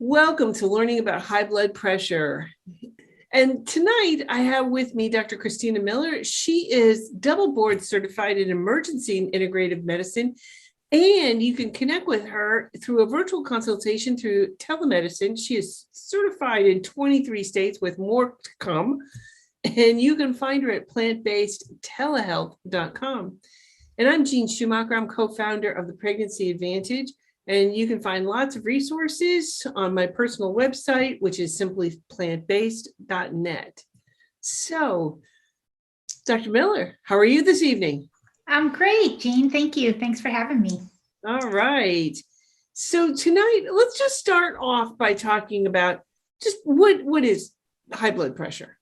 Welcome to learning about high blood pressure. And tonight I have with me Dr. Christina Miller. She is double board certified in emergency and integrative medicine. And you can connect with her through a virtual consultation through telemedicine. She is certified in 23 states with more to come. And you can find her at plantbasedtelehealth.com. And I'm Jeanne Schumacher. I'm co-founder of the Pregnancy Advantage. And you can find lots of resources on my personal website, which is simply plantbased.net. So, Dr. Miller, how are you this evening? I'm great, Jeanne. Thank you. Thanks for having me. All right. So tonight, let's just start off by talking about just what is high blood pressure.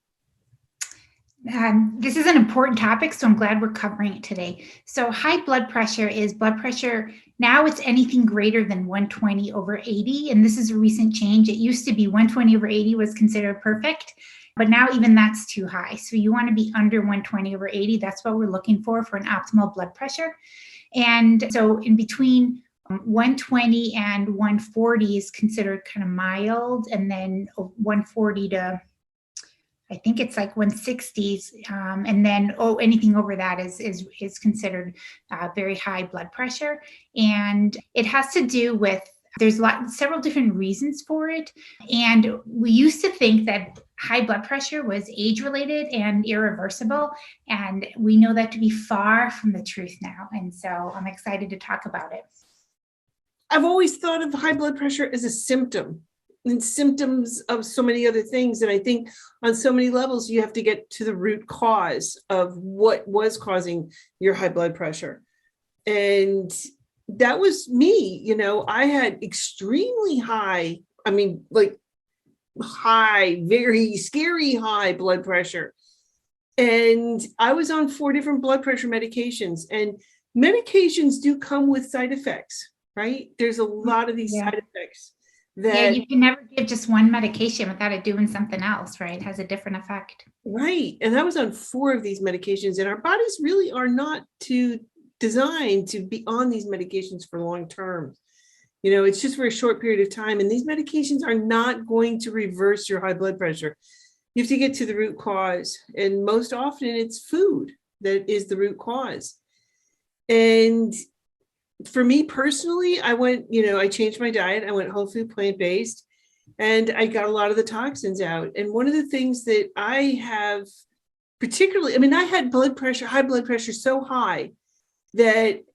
This is an important topic, so I'm glad we're covering it today. So high blood pressure is blood pressure. Now it's anything greater than 120 over 80, and this is a recent change. It used to be 120 over 80 was considered perfect, but now even that's too high. So you want to be under 120 over 80. That's what we're looking for an optimal blood pressure. And so in between 120 and 140 is considered kind of mild, and then 140 to I think it's like 160s, and then anything over that is considered very high blood pressure, and it has to do with there's several different reasons for it. And we used to think that high blood pressure was age-related and irreversible, and we know that to be far from the truth now. And so I'm excited to talk about it. I've always thought of high blood pressure as a symptom. And symptoms of so many other things. And I think on so many levels, you have to get to the root cause of what was causing your high blood pressure. And that was me. You know, I had extremely high, very scary high blood pressure. And I was on 4 different blood pressure medications. And medications do come with side effects, right? There's a lot of these side effects. You can never give just one medication without it doing something else, right? It has a different effect. Right. And I was on 4 of these medications, and our bodies really are not designed to be on these medications for long term. You know, it's just for a short period of time. And these medications are not going to reverse your high blood pressure. You have to get to the root cause. And most often it's food that is the root cause. And for me personally, I changed my diet. I went whole food plant-based, and I got a lot of the toxins out. And one of the things that I have particularly, I had high blood pressure so high that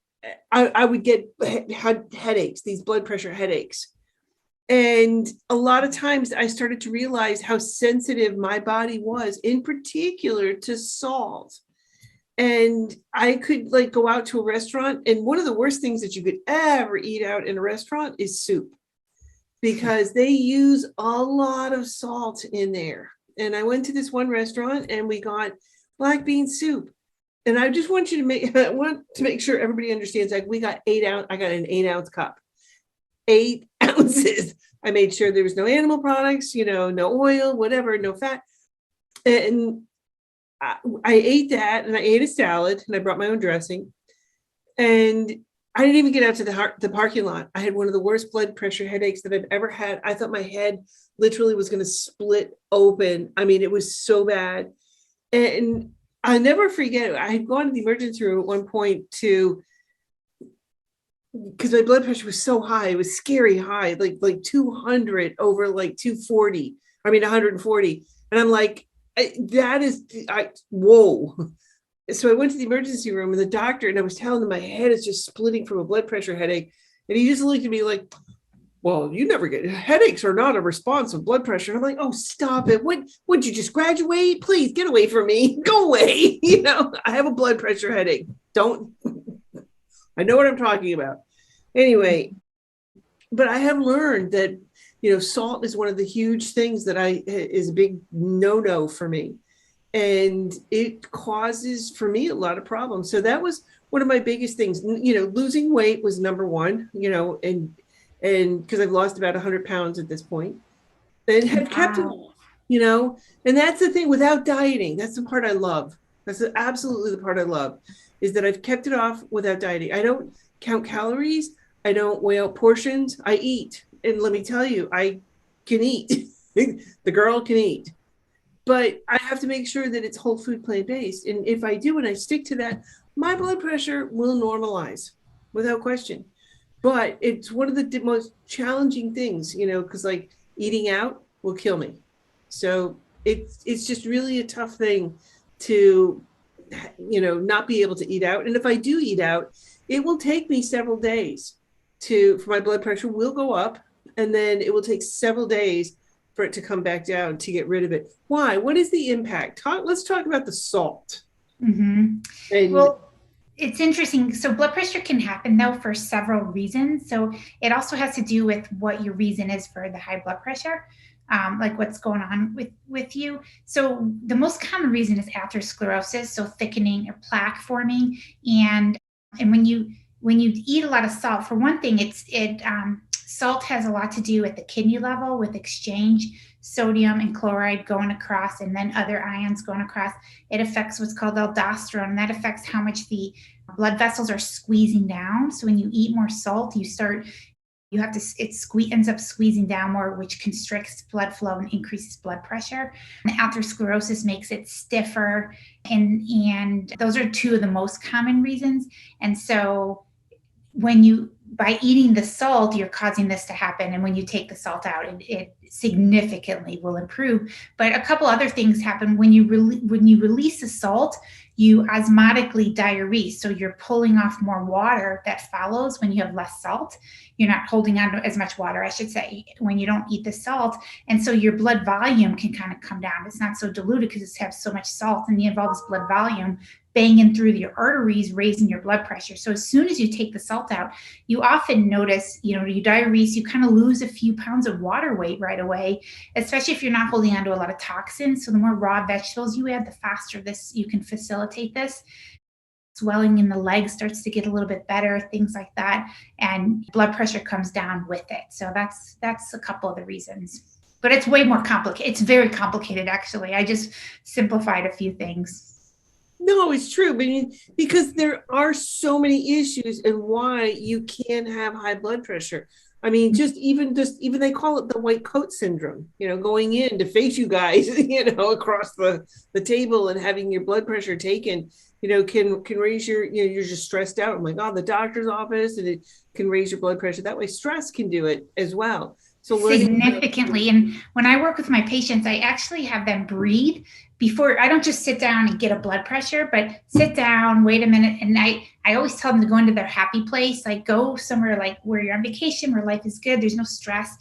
I would get headaches, these blood pressure headaches. And a lot of times I started to realize how sensitive my body was, in particular to salt. And I could go out to a restaurant, and one of the worst things that you could ever eat out in a restaurant is soup, because they use a lot of salt in there. And I went to this one restaurant and we got black bean soup. And I just want you to make sure everybody understands, we got 8 ounce, I got an 8-ounce cup, 8 ounces. I made sure there was no animal products, no oil, whatever, no fat. And I ate that, and I ate a salad, and I brought my own dressing, and I didn't even get out to the parking lot. I had one of the worst blood pressure headaches that I've ever had. I thought my head literally was going to split open. It was so bad. And I'll never forget, I had gone to the emergency room at one point because my blood pressure was so high. It was scary high, like 200 over 240. 140. And I'm like, whoa. So I went to the emergency room, and the doctor, and I was telling him my head is just splitting from a blood pressure headache. And he just looked at me like, well, you never get headaches are not a response of blood pressure. And I'm like, oh, stop it. Would you just graduate? Please get away from me. Go away. I have a blood pressure headache. I know what I'm talking about. Anyway, but I have learned that salt is one of the huge things that is a big no-no for me. And it causes, for me, a lot of problems. So that was one of my biggest things. Losing weight was number one, and because I've lost about 100 pounds at this point, and have kept it, and that's the thing without dieting. That's the part I love. That's absolutely the part I love, is that I've kept it off without dieting. I don't count calories. I don't weigh out portions. I eat. And let me tell you, I can eat. The girl can eat. But I have to make sure that it's whole food plant-based. And if I do and I stick to that, my blood pressure will normalize without question. But it's one of the most challenging things, because like eating out will kill me. So it's just really a tough thing to, not be able to eat out. And if I do eat out, it will take me several days for my blood pressure will go up, and then it will take several days for it to come back down to get rid of it. Why? What is the impact? Let's talk about the salt. Mm-hmm. Well, it's interesting. So blood pressure can happen though for several reasons. So it also has to do with what your reason is for the high blood pressure, like what's going on with you. So the most common reason is atherosclerosis, so thickening or plaque forming, and when you eat a lot of salt, for one thing, salt has a lot to do with the kidney level, with exchange, sodium and chloride going across, and then other ions going across. It affects what's called aldosterone, and that affects how much the blood vessels are squeezing down. So when you eat more salt, it ends up squeezing down more, which constricts blood flow and increases blood pressure. And atherosclerosis makes it stiffer, and those are two of the most common reasons. And so by eating the salt, you're causing this to happen. And when you take the salt out, it significantly will improve. But a couple other things happen when you release the salt. You osmotically diurese. So you're pulling off more water that follows when you have less salt. You're not holding on to as much water, I should say, when you don't eat the salt. And so your blood volume can kind of come down. It's not so diluted because it has so much salt, and you have all this blood volume banging through your arteries, raising your blood pressure. So as soon as you take the salt out, you often notice, you diurese, you kind of lose a few pounds of water weight right away, especially if you're not holding on to a lot of toxins. So the more raw vegetables you add, the faster you can facilitate this. Swelling in the legs starts to get a little bit better, things like that. And blood pressure comes down with it. So that's a couple of the reasons. But it's way more complicated. It's very complicated, actually. I just simplified a few things. No, it's true. Because there are so many issues and why you can have high blood pressure. Just even they call it the white coat syndrome, going in to face you guys, across the table and having your blood pressure taken, can raise you're just stressed out. I'm like, oh, the doctor's office, and it can raise your blood pressure. That way stress can do it as well. So significantly. And when I work with my patients, I actually have them breathe before. I don't just sit down and get a blood pressure, but sit down, wait a minute. And I always tell them to go into their happy place, like go somewhere like where you're on vacation, where life is good, there's no stress.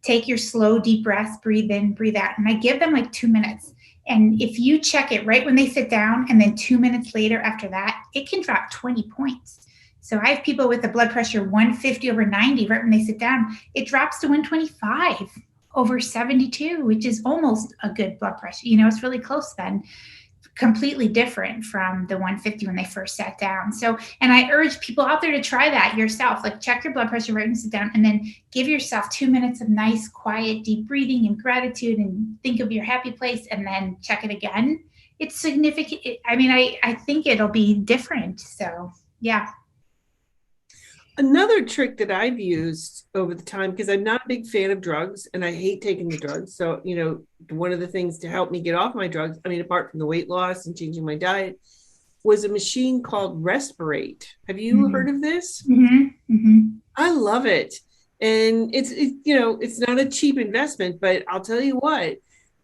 Take your slow, deep breaths, breathe in, breathe out. And I give them like 2 minutes. And if you check it right when they sit down, and then 2 minutes later after that, it can drop 20 points. So I have people with a blood pressure 150 over 90 right when they sit down. It drops to 125 over 72, which is almost a good blood pressure. It's really close then. Completely different from the 150 when they first sat down. So, and I urge people out there to try that yourself. Like check your blood pressure right when you sit down, and then give yourself 2 minutes of nice, quiet, deep breathing and gratitude, and think of your happy place, and then check it again. It's significant. I think it'll be different. So, yeah. Another trick that I've used over the time, because I'm not a big fan of drugs and I hate taking the drugs. So, one of the things to help me get off my drugs, apart from the weight loss and changing my diet, was a machine called Respirate. Have you heard of this? I love it. And it's not a cheap investment, but I'll tell you what,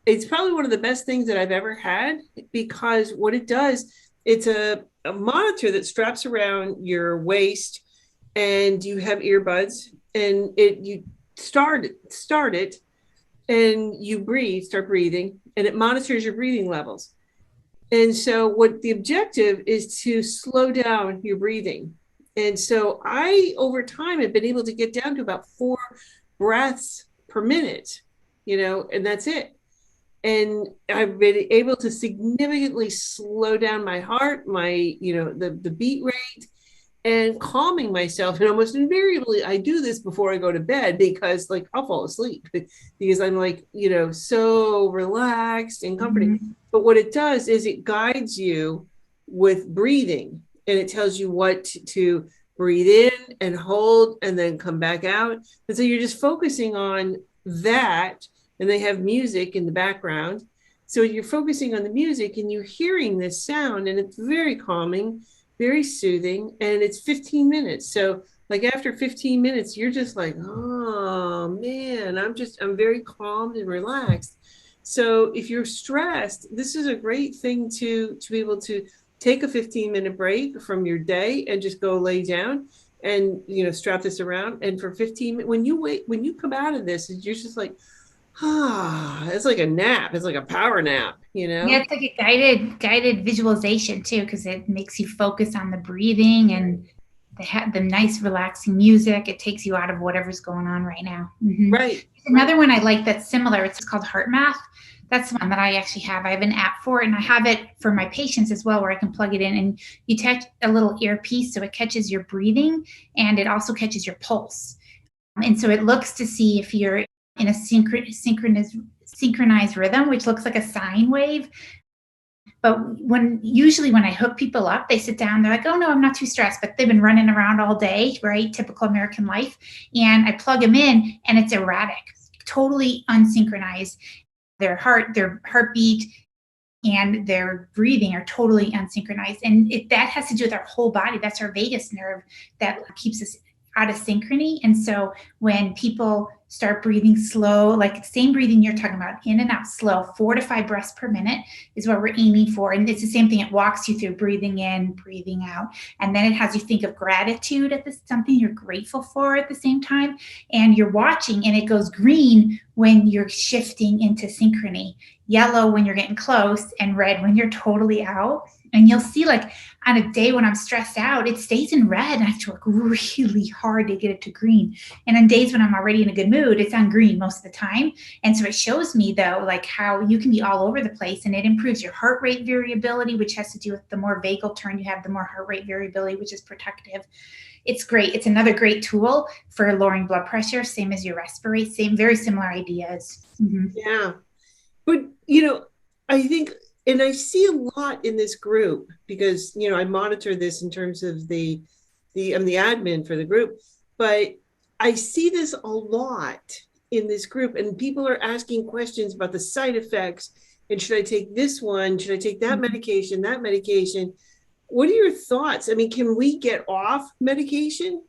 it's probably one of the best things that I've ever had, because what it does, it's a monitor that straps around your waist, and you have earbuds, and you start it, and you start breathing, and it monitors your breathing levels. And so what the objective is to slow down your breathing. And so I, over time, have been able to get down to about 4 breaths per minute, and that's it. And I've been able to significantly slow down my heart, the beat rate, and calming myself. And almost invariably, I do this before I go to bed, because I'll fall asleep because I'm so relaxed and comforting. But what it does is it guides you with breathing, and it tells you what to breathe in and hold and then come back out. And so you're just focusing on that, and they have music in the background. So you're focusing on the music and you're hearing this sound, and it's very calming, very soothing, and it's 15 minutes. So like after 15 minutes, you're just like, oh man, I'm very calmed and relaxed. So if you're stressed, this is a great thing to be able to take a 15-minute break from your day and just go lay down and strap this around. And for 15 minutes, when you come out of this, you're just like, it's like a nap. It's like a power nap, Yeah, it's like a guided visualization too, because it makes you focus on the breathing, and they have the nice relaxing music. It takes you out of whatever's going on right now. Mm-hmm. Right. Another one I like that's similar. It's called HeartMath. That's one that I actually have. I have an app for it, and I have it for my patients as well, where I can plug it in, and you touch a little earpiece, so it catches your breathing, and it also catches your pulse. And so it looks to see if you're in a synchronized rhythm, which looks like a sine wave. But usually when I hook people up, they sit down, they're like, oh no, I'm not too stressed, but they've been running around all day, right? Typical American life. And I plug them in and it's erratic, totally unsynchronized. Their heartbeat and their breathing are totally unsynchronized. And that has to do with our whole body. That's our vagus nerve that keeps us out of synchrony. And so when people start breathing slow, like same breathing you're talking about, in and out slow, 4 to 5 breaths per minute is what we're aiming for. And it's the same thing. It walks you through breathing in, breathing out. And then it has you think of gratitude at this, something you're grateful for at the same time. And you're watching, and it goes green when you're shifting into synchrony, yellow when you're getting close, and red when you're totally out. And you'll see, like, on a day when I'm stressed out, it stays in red and I have to work really hard to get it to green. And on days when I'm already in a good mood, it's on green most of the time. And so it shows me, though, like how you can be all over the place, and it improves your heart rate variability, which has to do with the more vagal turn you have, the more heart rate variability, which is protective. It's great. It's another great tool for lowering blood pressure, same as your Respirate, very similar ideas. Mm-hmm. Yeah. But, I think, and I see a lot in this group because, I monitor this in terms of I'm the admin for the group, but I see this a lot in this group, and people are asking questions about the side effects. And should I take this one? Should I take that medication, that medication? What are your thoughts? I mean, can we get off medication?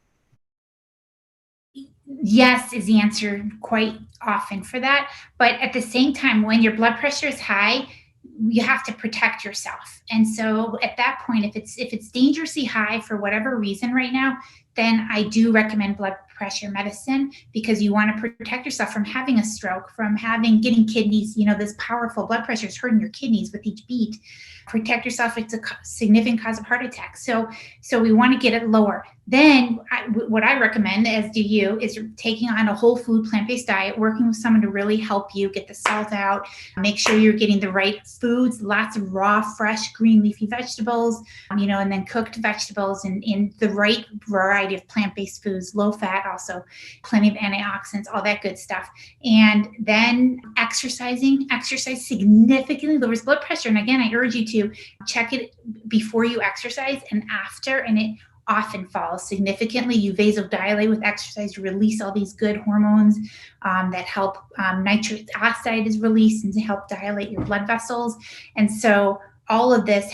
Yes is the answer quite often for that. But at the same time, when your blood pressure is high, you have to protect yourself. And so at that point, if it's dangerously high for whatever reason right now, then I do recommend blood pressure medicine, because you want to protect yourself from having a stroke, from getting kidneys, this powerful blood pressure is hurting your kidneys with each beat. Protect yourself. It's a significant cause of heart attack. So we want to get it lower. Then what I recommend, as do you, is taking on a whole food plant-based diet, working with someone to really help you get the salt out, make sure you're getting the right foods, lots of raw, fresh, green leafy vegetables, and then cooked vegetables, and in the right variety of plant-based foods, low fat, also plenty of antioxidants, all that good stuff. And then exercise significantly lowers blood pressure. And again, I urge you to check it before you exercise and after, and it often falls significantly. You vasodilate with exercise, you release all these good hormones that help. Nitric oxide is released and to help dilate your blood vessels. And so all of this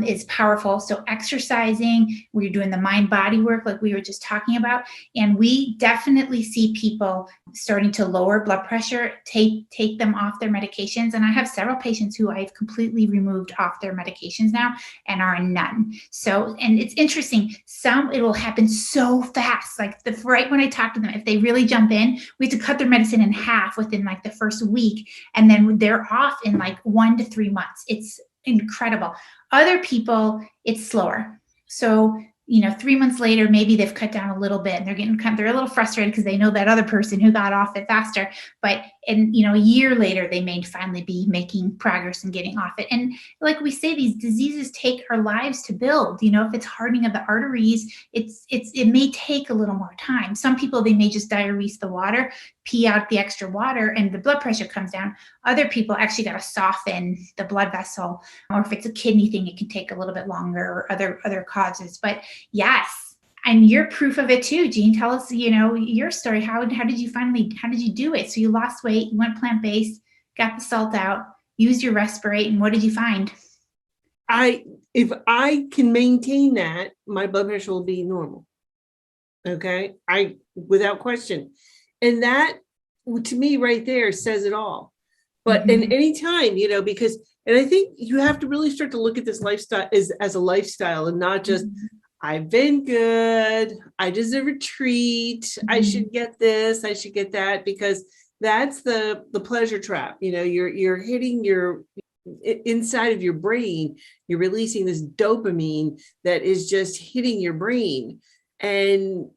is powerful. So exercising, we're doing the mind-body work like we were just talking about, and we definitely see people starting to lower blood pressure, take them off their medications. And I have several patients who I've completely removed off their medications now and are on none. So, and it's interesting, it will happen so fast. Like right when I talk to them, if they really jump in, we have to cut their medicine in half within like the first week, and then they're off in like 1 to 3 months. It's incredible. Other people, it's slower. So, 3 months later, maybe they've cut down a little bit, and they're a little frustrated because they know that other person who got off it faster. But, a year later, they may finally be making progress and getting off it. And like we say, these diseases take our lives to build. If it's hardening of the arteries, it may take a little more time. Some people, they may just diurese the water, pee out the extra water, and the blood pressure comes down. Other people actually got to soften the blood vessel, or if it's a kidney thing, it can take a little bit longer, or other causes. But yes, And you're proof of it too, Jeanne. Tell us, your story. How did you do it? So you lost weight, you went plant-based, got the salt out, used your Respirate, and what did you find? If I can maintain that, my blood pressure will be normal. Okay. Without question. And that to me right there says it all. But in any time, because, and I think you have to really start to look at this lifestyle as a lifestyle and not just, I've been good, I deserve a treat, I should get this, I should get that, because that's the pleasure trap. You're hitting your inside of your brain, you're releasing this dopamine that is just hitting your brain. And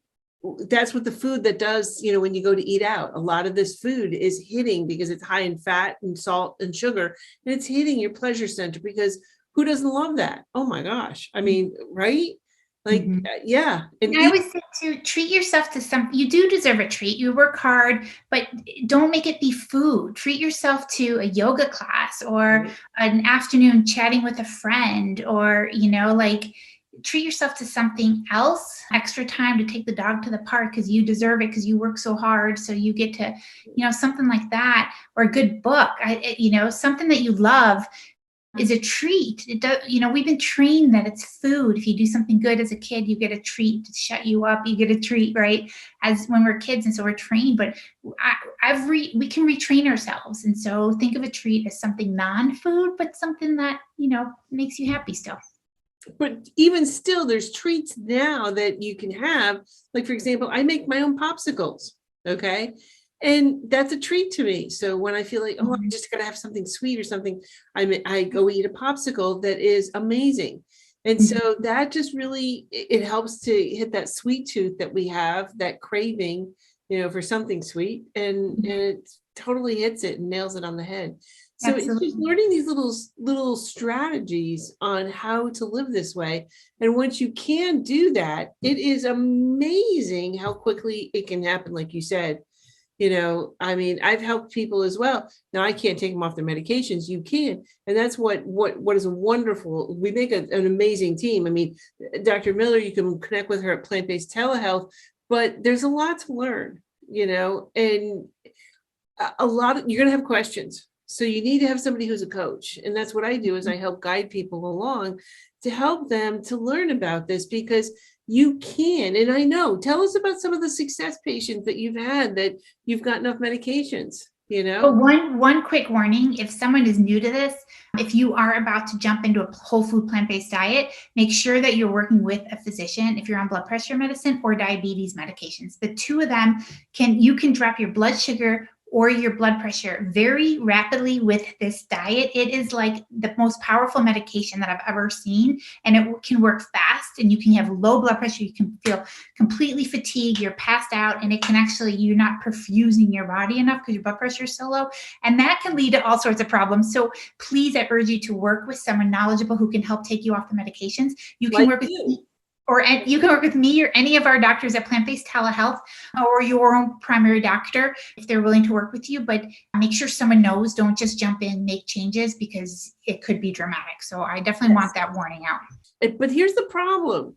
that's what the food that does, when you go to eat out, a lot of this food is hitting because it's high in fat and salt and sugar, and it's hitting your pleasure center, because who doesn't love that? Oh my gosh. I mean, right? Like, yeah. And I always say to treat yourself to something. You do deserve a treat. You work hard, but don't make it be food. Treat yourself to a yoga class or an afternoon chatting with a friend, or, treat yourself to something else, extra time to take the dog to the park because you deserve it, because you work so hard. So you get to, something like that, or a good book, something that you love is a treat. It does, we've been trained that it's food. If you do something good as a kid, you get a treat to shut you up. You get a treat, right? As when we're kids. And so we're trained, but we can retrain ourselves. And so think of a treat as something non-food, but something that, makes you happy still. But even still, there's treats now that you can have. Like, for example, I make my own popsicles. Okay. And that's a treat to me. So when I feel like, oh, I'm just going to have something sweet or something, I go eat a popsicle that is amazing. And so that just really, it helps to hit that sweet tooth that we have, that craving, for something sweet, and it totally hits it and nails it on the head. So It's just learning these little strategies on how to live this way. And once you can do that, it is amazing how quickly it can happen. Like you said, I've helped people as well. Now I can't take them off their medications. You can. And that's what is a wonderful, we make an amazing team. I mean, Dr. Miller, you can connect with her at Plant-Based Telehealth, but there's a lot to learn, and a lot of, you're going to have questions. So you need to have somebody who's a coach. And that's what I do, is I help guide people along to help them to learn about this, because you can. And I know, tell us about some of the success patients that you've had that you've gotten off medications, But one quick warning, if someone is new to this, if you are about to jump into a whole food plant-based diet, make sure that you're working with a physician if you're on blood pressure medicine or diabetes medications. The two of them you can drop your blood sugar or your blood pressure very rapidly with this diet. It is like the most powerful medication that I've ever seen, and it can work fast, and you can have low blood pressure. You can feel completely fatigued, you're passed out, and it can actually, you're not perfusing your body enough because your blood pressure is so low, and that can lead to all sorts of problems. So please, I urge you to work with someone knowledgeable who can help take you off the medications. You can work with me, or you can work with me or any of our doctors at Plant-Based Telehealth, or your own primary doctor if they're willing to work with you. But make sure someone knows. Don't just jump in, make changes, because it could be dramatic. So I definitely want that warning out. But here's the problem,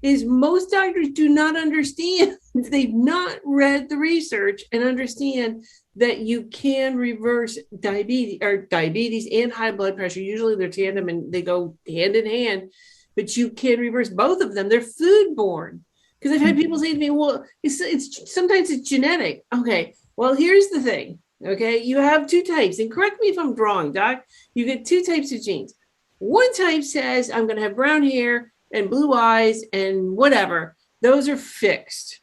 is most doctors do not understand. They've not read the research and understand that you can reverse diabetes and high blood pressure. Usually they're tandem and they go hand in hand. But you can reverse both of them. They're foodborne. Because I've had people say to me, well, it's sometimes it's genetic. Okay, well, here's the thing. Okay, you have two types. And correct me if I'm wrong, Doc. You get two types of genes. One type says, I'm going to have brown hair and blue eyes and whatever. Those are fixed.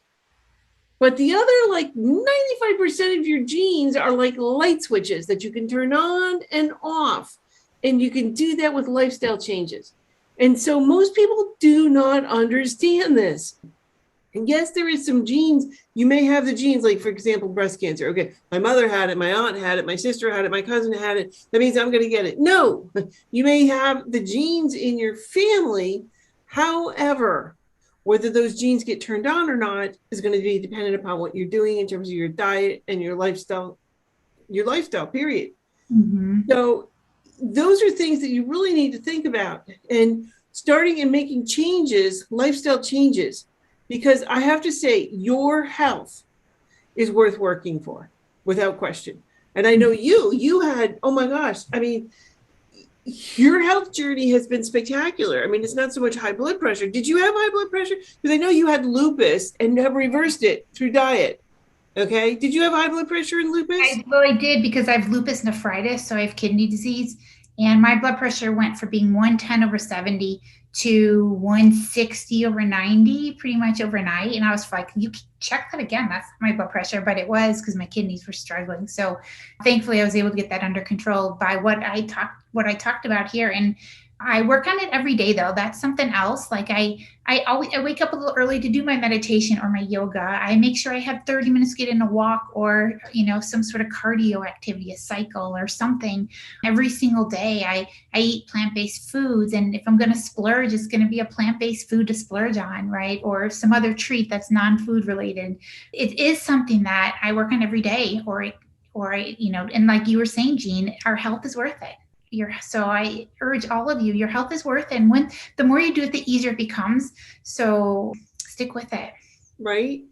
But the other, like 95% of your genes are like light switches that you can turn on and off. And you can do that with lifestyle changes. And so most people do not understand this. And yes, there is some genes. You may have the genes, like, for example, breast cancer. Okay, my mother had it, my aunt had it, my sister had it, my cousin had it. That means I'm going to get it. No, you may have the genes in your family. However, whether those genes get turned on or not is going to be dependent upon what you're doing in terms of your diet and your lifestyle, period. So those are things that you really need to think about, and starting and making changes, lifestyle changes. because I have to say, your health is worth working for, without question. And I know you had, oh my gosh, I mean, your health journey has been spectacular. I mean, it's not so much high blood pressure. Did you have high blood pressure? Because I know you had lupus and have reversed it through diet. Okay. Did you have high blood pressure and lupus? I did because I have lupus nephritis, so I have kidney disease, and my blood pressure went from being 110/70 to 160/90 pretty much overnight. And I was like, you can check that again. That's my blood pressure, but it was because my kidneys were struggling. So thankfully, I was able to get that under control by what I talked about here. And I work on it every day, though. That's something else. Like I wake up a little early to do my meditation or my yoga. I make sure I have 30 minutes to get in a walk or, some sort of cardio activity, a cycle or something every single day. I eat plant-based foods. And if I'm going to splurge, it's going to be a plant-based food to splurge on, right? Or some other treat that's non-food related. It is something that I work on every day and like you were saying, Jeanne, our health is worth it. So I urge all of you, your health is worth it. And the more you do it, the easier it becomes. So stick with it. Right.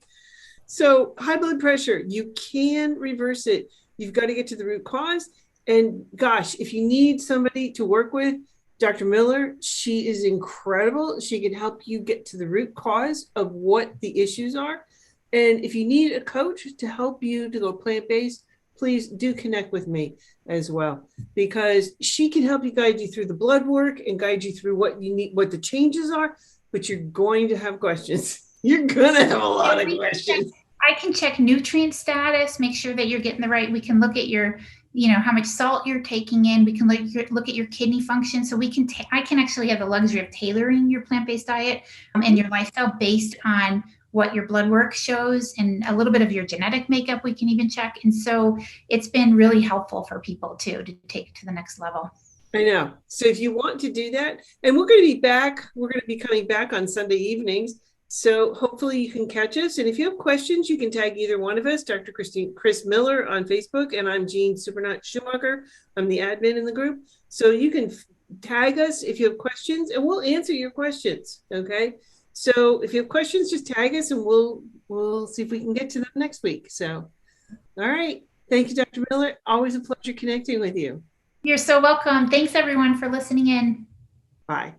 So high blood pressure, you can reverse it. You've got to get to the root cause. And gosh, if you need somebody to work with, Dr. Miller, she is incredible. She can help you get to the root cause of what the issues are. And if you need a coach to help you to go plant-based, please do connect with me as well, because she can help you guide you through the blood work and guide you through what you need, what the changes are, but you're going to have questions. You're going to have a lot of questions. I can check nutrient status, make sure that you're getting the right. We can look at your, how much salt you're taking in. We can look at your kidney function. So I can actually have the luxury of tailoring your plant-based diet and your lifestyle based on what your blood work shows, and a little bit of your genetic makeup we can even check. And so it's been really helpful for people too, to take it to the next level. I know. So if you want to do that, and we're going to be coming back on Sunday evenings. So hopefully you can catch us. And if you have questions, you can tag either one of us, Dr. Chris Miller on Facebook, and I'm Jeanne Schumacher. I'm the admin in the group. So you can tag us if you have questions, and we'll answer your questions. Okay. So if you have questions, just tag us and we'll see if we can get to them next week. So, all right. Thank you, Dr. Miller. Always a pleasure connecting with you. You're so welcome. Thanks everyone for listening in. Bye.